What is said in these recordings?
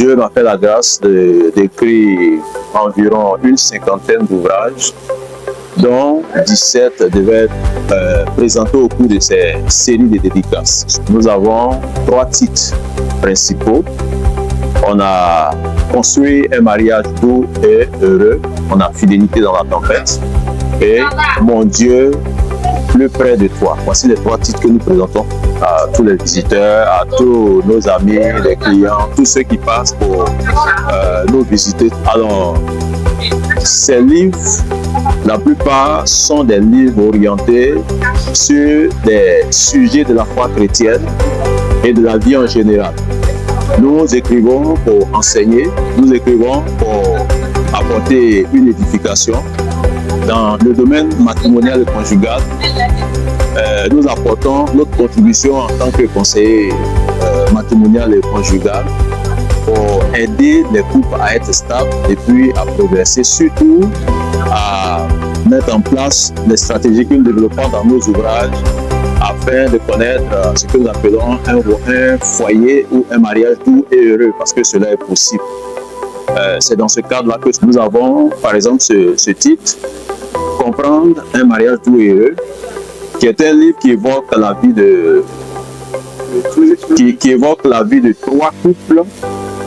Dieu m'a fait la grâce d'écrire environ une cinquantaine d'ouvrages, dont 17 devaient être présentés au cours de ces séries de dédicaces. Nous avons 3 titres principaux. On a construit un mariage doux et heureux. On a fidélité dans la tempête. Et mon Dieu, plus près de toi. Voici les 3 titres que nous présentons à tous les visiteurs, à tous nos amis, les clients, tous ceux qui passent pour nous visiter. Alors, ces livres, la plupart sont des livres orientés sur des sujets de la foi chrétienne et de la vie en général. Nous écrivons pour enseigner, nous écrivons pour apporter une édification. Dans le domaine matrimonial et conjugal, nous apportons notre contribution en tant que conseiller matrimonial et conjugal pour aider les couples à être stables et puis à progresser, surtout à mettre en place les stratégies que nous développons dans nos ouvrages afin de connaître ce que nous appelons un foyer ou un mariage doux et heureux, parce que cela est possible. C'est dans ce cadre-là que nous avons, par exemple, ce titre, Comprendre un mariage doux et heureux, qui est un livre qui évoque la vie qui évoque la vie de 3 couples.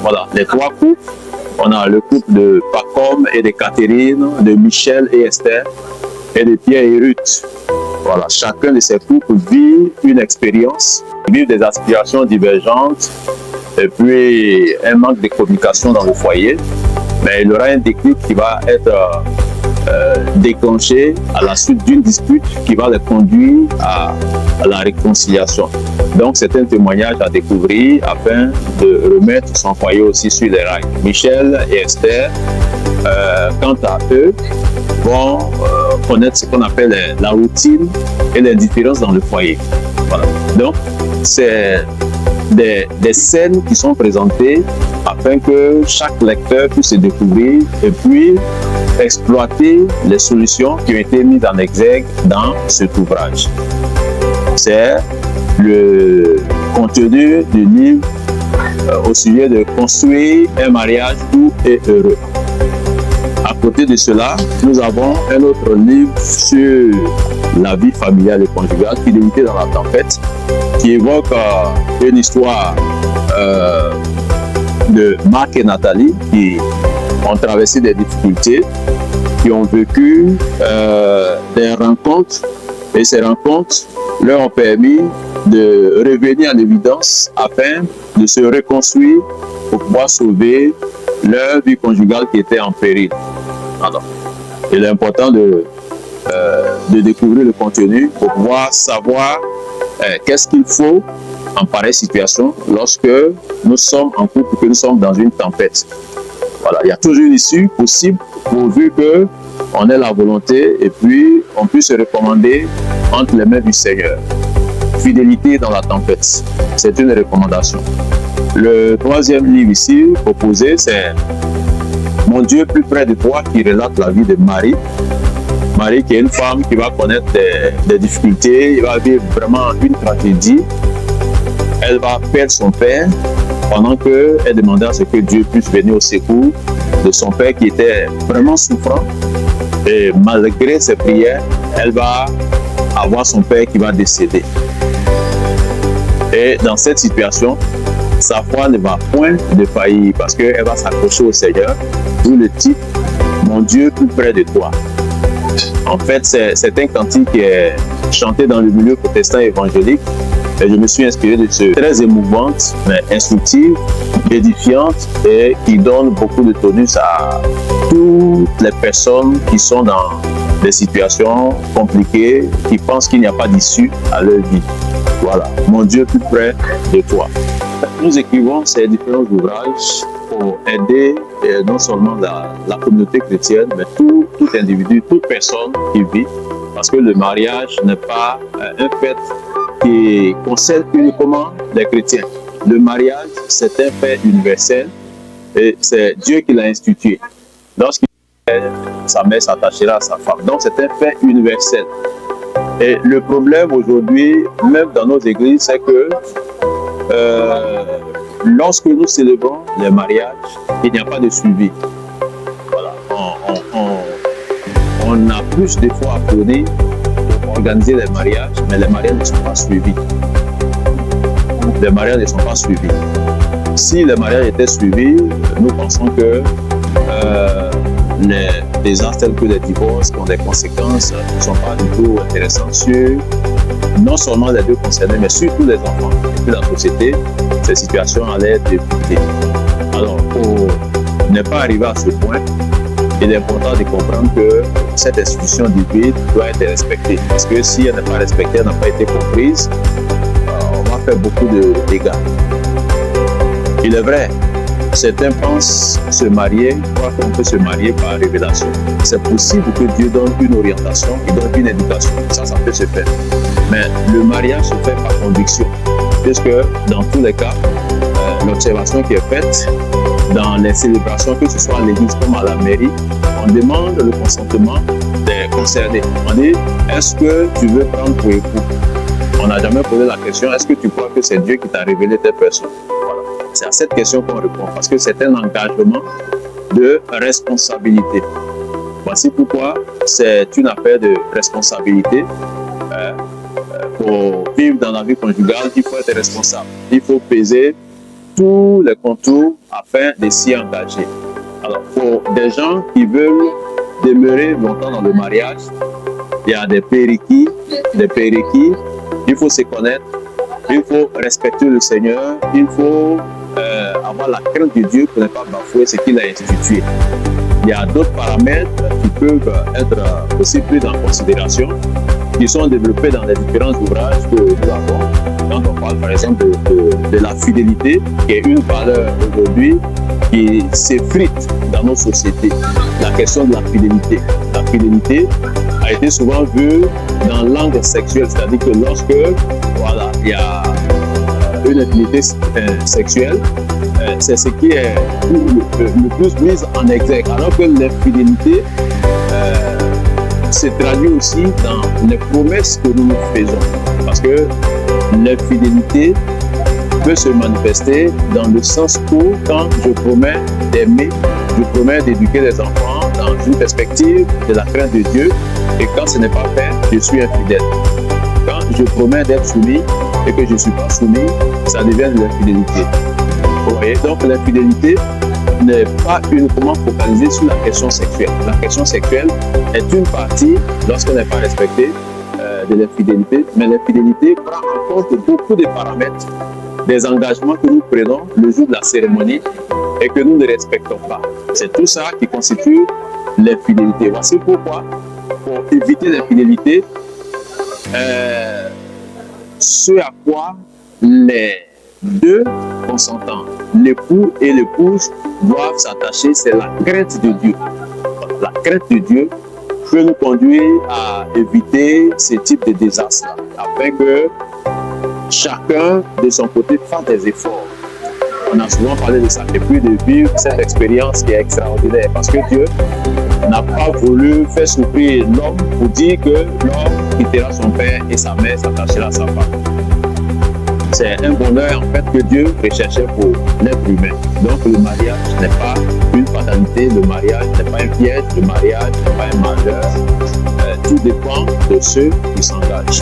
Voilà, les 3 couples. On a le couple de Pacom et de Catherine, de Michel et Esther, et de Pierre et Ruth. Voilà, chacun de ces couples vit une expérience, vit des aspirations divergentes, et puis un manque de communication dans le foyer. Mais il y aura un déclic qui va être déclenché à la suite d'une dispute qui va les conduire à la réconciliation. Donc c'est un témoignage à découvrir afin de remettre son foyer aussi sur les rails. Michel et Esther, quant à eux, vont connaître ce qu'on appelle la routine et les différences dans le foyer. Voilà. Donc c'est des scènes qui sont présentées afin que chaque lecteur puisse se découvrir et puis exploiter les solutions qui ont été mises en exergue dans cet ouvrage. C'est le contenu du livre au sujet de construire un mariage doux et heureux. À côté de cela, nous avons un autre livre sur la vie familiale et conjugale, Fidélité dans la tempête, qui évoque une histoire de Marc et Nathalie qui ont traversé des difficultés, qui ont vécu des rencontres, et ces rencontres leur ont permis de revenir en évidence afin de se reconstruire pour pouvoir sauver leur vie conjugale qui était en péril. Alors, il est important de découvrir le contenu pour pouvoir savoir qu'est-ce qu'il faut en pareille situation lorsque nous sommes en couple, que nous sommes dans une tempête. Voilà, il y a toujours une issue possible pourvu qu'on ait la volonté et puis on puisse se recommander entre les mains du Seigneur. Fidélité dans la tempête, c'est une recommandation. Le 3e livre ici proposé, c'est Mon Dieu plus près de toi, qui relate la vie de Marie. Marie qui est une femme qui va connaître des difficultés, il va vivre vraiment une tragédie. Elle va perdre son père pendant qu'elle demandait à ce que Dieu puisse venir au secours de son père qui était vraiment souffrant. Et malgré ses prières, elle va avoir son père qui va décéder. Et dans cette situation, sa foi ne va point défaillir parce qu'elle va s'accrocher au Seigneur. D'où le titre « Mon Dieu plus près de toi ». En fait, c'est un cantique qui est chanté dans le milieu protestant évangélique. Et je me suis inspiré de ce très émouvante, mais instructive, édifiante et qui donne beaucoup de tonus à toutes les personnes qui sont dans des situations compliquées, qui pensent qu'il n'y a pas d'issue à leur vie. Voilà, Mon Dieu plus près de toi. Nous écrivons ces différents ouvrages pour aider non seulement la communauté chrétienne, mais tout individu, toute personne qui vit, parce que le mariage n'est pas un fait qui concerne uniquement les chrétiens. Le mariage, c'est un fait universel et c'est Dieu qui l'a institué. Lorsqu'il dit sa mère s'attachera à sa femme. Donc c'est un fait universel. Et le problème aujourd'hui, même dans nos églises, c'est que lorsque nous célébrons les mariages, il n'y a pas de suivi. Voilà. On a plus d'efforts à fournir pour organiser les mariages, mais les mariages ne sont pas suivis. Les mariages ne sont pas suivis. Si les mariages étaient suivis, nous pensons que les actes tels que les divorces qui ont des conséquences ne sont pas du tout intéressants sur non seulement les deux concernés, mais surtout les enfants. Et puis la société, ces situations allaient être évitées. Alors, pour ne pas arriver à ce point, il est important de comprendre que cette institution divine doit être respectée. Parce que si elle n'est pas respectée, elle n'a pas été comprise, on va faire beaucoup de dégâts. Il est vrai, certains pensent se marier, croient qu'on peut se marier par révélation. C'est possible que Dieu donne une orientation, il donne une éducation. Ça peut se faire. Mais le mariage se fait par conviction. Puisque dans tous les cas, l'observation qui est faite dans les célébrations, que ce soit à l'église comme à la mairie, on demande le consentement des concernés. On dit, est-ce que tu veux prendre pour époux? On n'a jamais posé la question, est-ce que tu crois que c'est Dieu qui t'a révélé telle personne? Voilà. C'est à cette question qu'on répond, parce que c'est un engagement de responsabilité. Voici pourquoi c'est une affaire de responsabilité. Pour vivre dans la vie conjugale, il faut être responsable. Il faut peser tous les contours afin de s'y engager. Alors, pour des gens qui veulent demeurer longtemps dans le mariage, il y a des prérequis. Il faut se connaître, il faut respecter le Seigneur, il faut avoir la crainte de Dieu pour ne pas bafouer ce qu'il a institué. Il y a d'autres paramètres qui peuvent être aussi pris en considération, qui sont développés dans les différents ouvrages que nous avons. Quand on parle par exemple de la fidélité, qui est une valeur aujourd'hui qui s'effrite dans nos sociétés. La question de la fidélité. La fidélité a été souvent vue dans l'angle sexuel, c'est-à-dire que lorsque voilà, il y a une intimité sexuelle, c'est ce qui est le plus mis en exergue. Alors que l'infidélité se traduit aussi dans les promesses que nous nous faisons. Parce que l'infidélité peut se manifester dans le sens où, quand je promets d'aimer, je promets d'éduquer les enfants dans une perspective de la crainte de Dieu, et quand ce n'est pas fait, je suis infidèle. Quand je promets d'être soumis et que je ne suis pas soumis, ça devient de l'infidélité. Vous voyez, donc l'infidélité n'est pas uniquement focalisée sur la question sexuelle. La question sexuelle est une partie, lorsqu'elle n'est pas respectée, de l'infidélité, mais l'infidélité prend en compte beaucoup de paramètres, des engagements que nous prenons le jour de la cérémonie et que nous ne respectons pas. C'est tout ça qui constitue l'infidélité. Voici pourquoi, pour éviter l'infidélité, ce à quoi les deux consentants, l'époux et l'épouse, doivent s'attacher, c'est la crainte de Dieu. La crainte de Dieu peut nous conduire à éviter ce type de désastre, afin que chacun de son côté fasse des efforts. On a souvent parlé de ça, et puis de vivre cette expérience qui est extraordinaire, parce que Dieu n'a pas voulu faire souffrir l'homme pour dire que l'homme quittera son père et sa mère s'attachera à sa femme. C'est un bonheur en fait que Dieu recherchait pour l'être humain. Donc le mariage n'est pas une fatalité, le mariage n'est pas un piège, le mariage n'est pas un malheur. Tout dépend de ceux qui s'engagent.